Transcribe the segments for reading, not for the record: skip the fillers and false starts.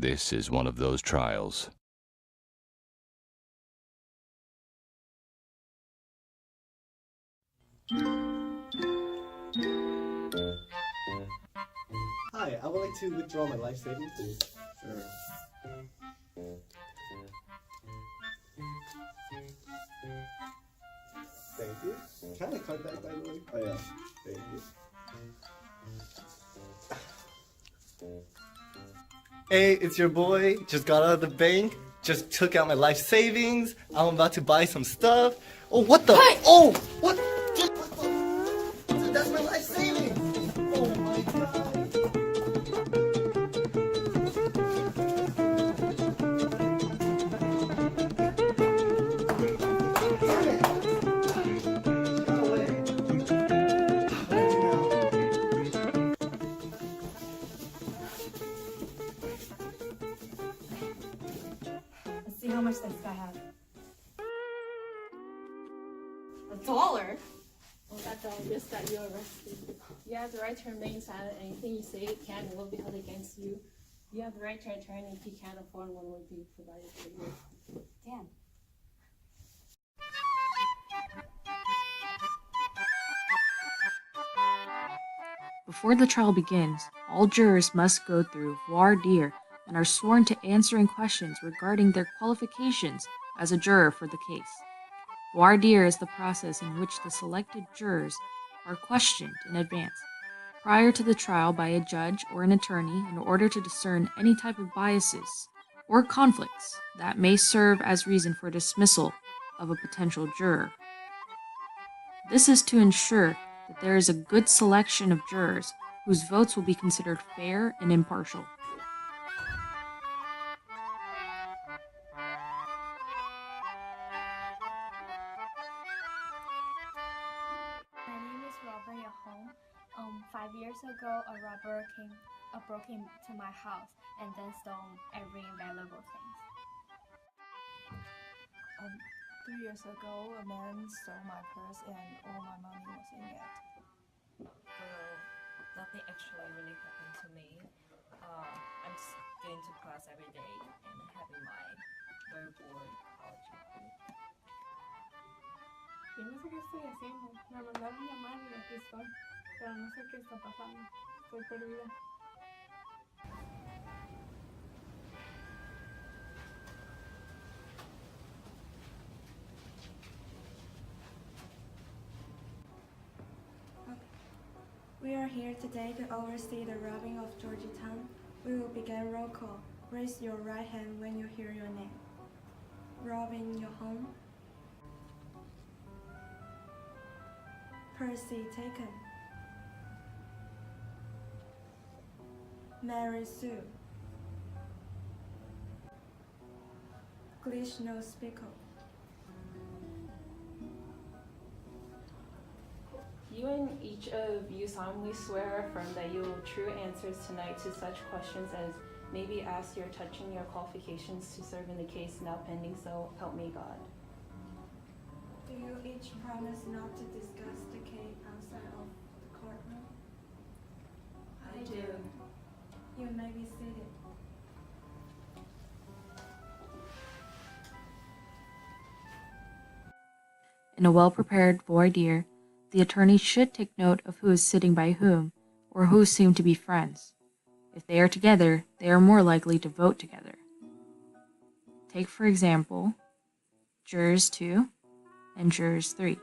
This is one of those trials. Hi, I would like to withdraw my life savings, please. Sure. Thank you. Can I card that, by the way? Oh yeah. Thank you. Hey, it's your boy. Just got out of the bank. Just took out my life savings. I'm about to buy some stuff. Oh, what the? Hey! Oh, what? Dude, that's my life savings. Oh my god. Damn it. Go away. What do I do now? Let's see how much this guy has. $1? Well, that's obvious that you're arrested. You have the right to remain silent. Anything you say can and will be held against you. You have the right to an attorney. If you can't afford one, will be provided for you. Damn. Before the trial begins, all jurors must go through voir dire and are sworn to answering questions regarding their qualifications as a juror for the case. Voir dire is the process in which the selected jurors are questioned in advance, prior to the trial by a judge or an attorney in order to discern any type of biases or conflicts that may serve as reason for dismissal of a potential juror. This is to ensure that there is a good selection of jurors whose votes will be considered fair and impartial. My name is Robert Yahong. 5 years ago, a robber broke into my house and then stole every valuable thing. 3 years ago, a man stole my purse and all my money was in it. Well, nothing actually really happened to me. I'm just going to class every day and having my very bored college life. Yo no sé qué estoy haciendo. Me mandaron llamar y aquí estoy. Pero no sé qué está pasando. Estoy perdida. We are here today to oversee the robbing of Georgetown. We will begin roll call. Raise your right hand when you hear your name. Robin Yahong. Percy Taken. Mary Sue. Glitch No Spickle. You and each of you solemnly swear or affirm that you will true answers tonight to such questions as may be asked your touching your qualifications to serve in the case now pending, so help me God. Do you each promise not to discuss the case outside of the courtroom? I do. You may be seated. In a well-prepared voir dire, the attorney should take note of who is sitting by whom, or who seem to be friends. If they are together, they are more likely to vote together. Take, for example, jurors 2 and jurors 3.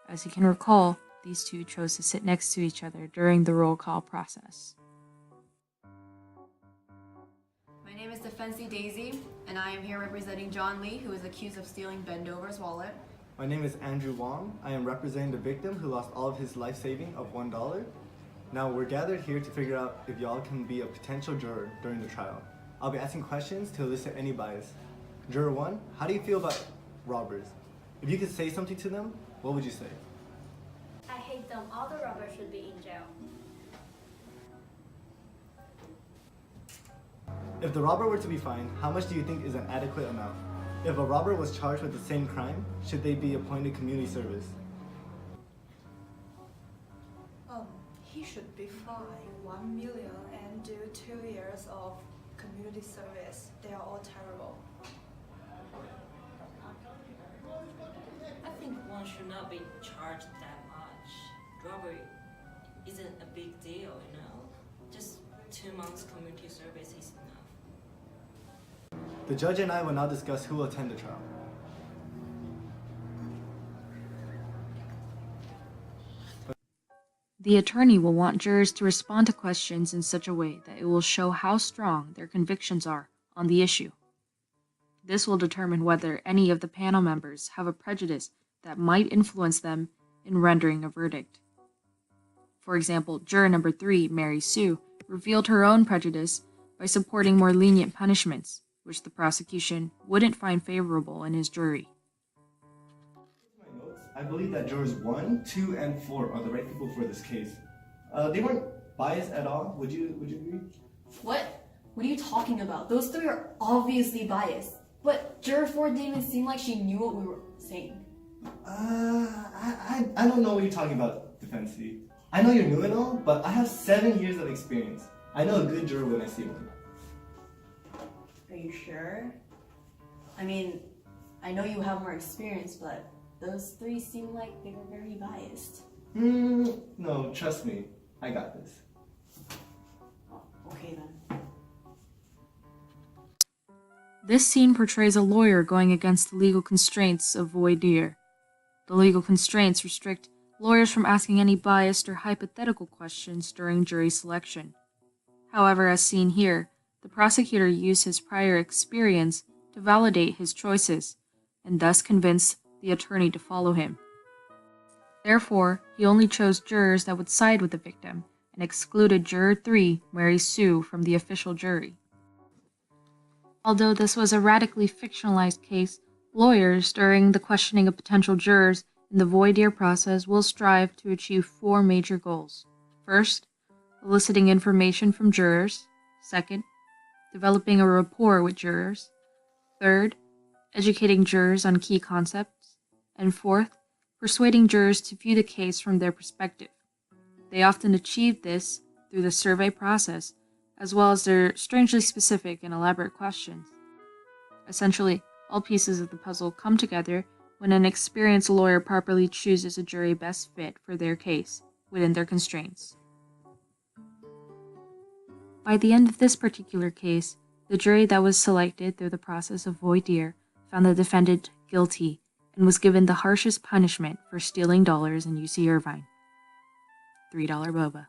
As you can recall, these two chose to sit next to each other during the roll call process. My name is Defensie Daisy, and I am here representing John Lee, who is accused of stealing Bendover's wallet. My name is Andrew Wong. I am representing the victim who lost all of his life saving of $1. Now we're gathered here to figure out if y'all can be a potential juror during the trial. I'll be asking questions to elicit any bias. Juror 1, how do you feel about robbers? If you could say something to them, what would you say? I hate them. All the robbers should be in jail. If the robber were to be fined, how much do you think is an adequate amount? If a robber was charged with the same crime, should they be appointed community service? He should be fined 1 million and do 2 years of community service. They are all terrible. I think one should not be charged that much. Robbery isn't a big deal, you know. Just 2 months community service is enough. The judge and I will now discuss who will attend the trial. The attorney will want jurors to respond to questions in such a way that it will show how strong their convictions are on the issue. This will determine whether any of the panel members have a prejudice that might influence them in rendering a verdict. For example, juror number 3, Mary Sue, revealed her own prejudice by supporting more lenient punishments, which the prosecution wouldn't find favorable in his jury. I believe that jurors 1, 2, and 4 are the right people for this case. They weren't biased at all. Would you agree? What? What are you talking about? Those 3 are obviously biased. But Juror 4 didn't even seem like she knew what we were saying. I don't know what you're talking about, Defense-y. I know you're new and all, but I have 7 years of experience. I know a good juror when I see one. Are you sure? I mean, I know you have more experience, but those 3 seem like they were very biased. No, trust me. I got this. Oh, okay then. This scene portrays a lawyer going against the legal constraints of voir dire. The legal constraints restrict lawyers from asking any biased or hypothetical questions during jury selection. However, as seen here, the prosecutor used his prior experience to validate his choices, and thus convince the attorney to follow him. Therefore, he only chose jurors that would side with the victim, and excluded Juror 3, Mary Sue, from the official jury. Although this was a radically fictionalized case, lawyers, during the questioning of potential jurors in the voir dire process, will strive to achieve 4 major goals. First, eliciting information from jurors. Second, developing a rapport with jurors. Third, educating jurors on key concepts. And fourth, persuading jurors to view the case from their perspective. They often achieve this through the survey process, as well as their strangely specific and elaborate questions. Essentially, all pieces of the puzzle come together when an experienced lawyer properly chooses a jury best fit for their case, within their constraints. By the end of this particular case, the jury that was selected through the process of voir dire found the defendant guilty and was given the harshest punishment for stealing dollars in UC Irvine. $3 boba.